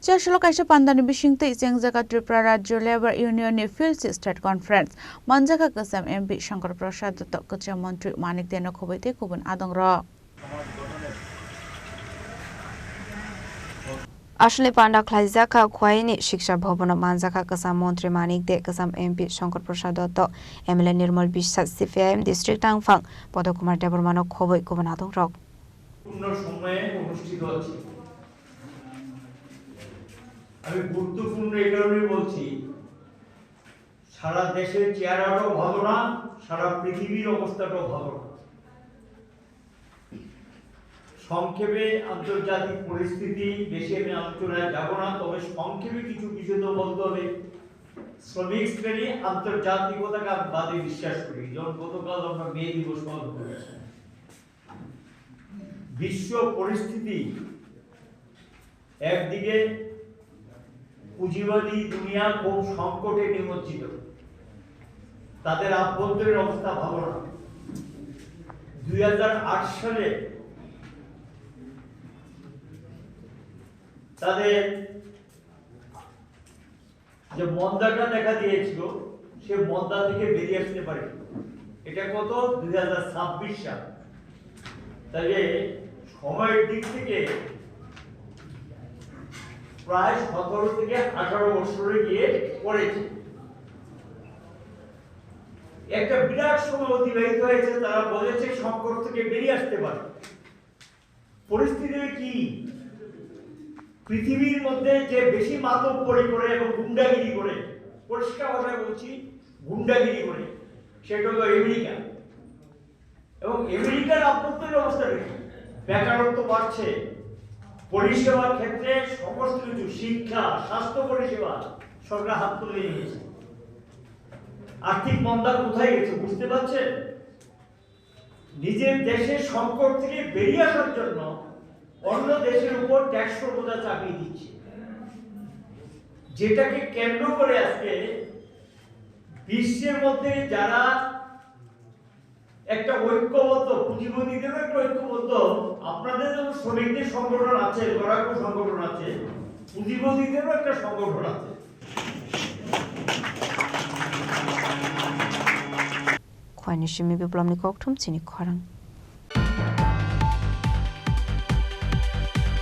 Chashlo kaisa pandani bisingte Isengjaka Tripura Rajya Labour Union Field State Conference Manjaka Kasam MP Shankar Prasad Dutta Kacha Mantri Manik Deno Khobaite Kubun Adongro আসলে পান্ডা খাইজাকা খোয়াইনি শিক্ষা ভবন মানজাকা কাসাম মন্ত্রী মানিক দে Kasam MP Shankar প্রসাদ Dutta MLA নির্মল বিশ্বাস CPIM district আংফাং পদকুমার দেবরমানক খবই কুবনাদং rock পূর্ণ সময়ে অনুষ্ঠিত হচ্ছে। আমি গুরুত্বপূর্ণ এই কারণে বলছি, সারা দেশের চেহারাটাও ভালো না, সারা পৃথিবীর অবস্থাটাও ভালো না। সংক্ষেপে আন্তর্জাতিক পরিস্থিতি বেশি আমি আলোচনায় যাব না, তবে সংক্ষেপে কিছু বিষয় তো বলতে হবে। শ্রমিক শ্রেণী আন্তর্জাতিকতাকে বাদে বিশ্বাস করি, যেমন গতকাল আমরা মে দিবস পালন করেছি। বিশ্ব পরিস্থিতি একদিকে পুঁজিবাদী দুনিয়া খুব সংকটে নিমজ্জিত, তাদের আভ্যন্তরীণ অবস্থা ভালো না। 2008 সালে তাদের যে মন্দাটা দেখা দিয়েছিল, সে মন্দা থেকে বেরিয়ে আসতে পারে। এটা কত 2026 সাল। তাহলে সময়ের দিক থেকে প্রায় 17 থেকে 18 বছরে গিয়ে পড়েছে। একটা বিরাট সময় অতিবাহিত হয়েছে, তারা বলেছে সংকট থেকে বেরিয়ে আসতে পারে। পরিস্থিতি কি? পৃথিবীর মধ্যে যে বেশি মাতব্বরি করে এবং গুন্ডাগিরি করে, পরিষ্কার ভাষায় বলছি গুন্ডাগিরি করে, সেটা হলো আমেরিকা। এবং আমেরিকার আভ্যন্তরীণ অবস্থা দেখি, বেকারত্ব বাড়ছে, পরিষেবার ক্ষেত্রে সমস্ত কিছু, শিক্ষা, স্বাস্থ্য পরিষেবা সরকার হাত তুলে নিয়েছে। আর্থিক মন্দা কোথায় গেছে বুঝতে পারছেন? নিজের দেশের সংকট থেকে বেরিয়ে আসার জন্য অন্য দেশের উপর ট্যাক্স বোঝা চাপিয়ে দিচ্ছে, যেটাকে কেন্দ্র করে আজকে বিশ্বের মধ্যে যারা একটা ঐক্যবদ্ধ, পুঁজিপতিদেরও একটা ঐক্যবদ্ধ, আপনাদের যেমন শ্রমিকদের সংগঠন আছে, লড়াকু সংগঠন আছে, পুঁজিপতিদেরও একটা সংগঠন আছে। খোয়াইনি সিমি বিপ্লবনী ককঠম চিনি খরাং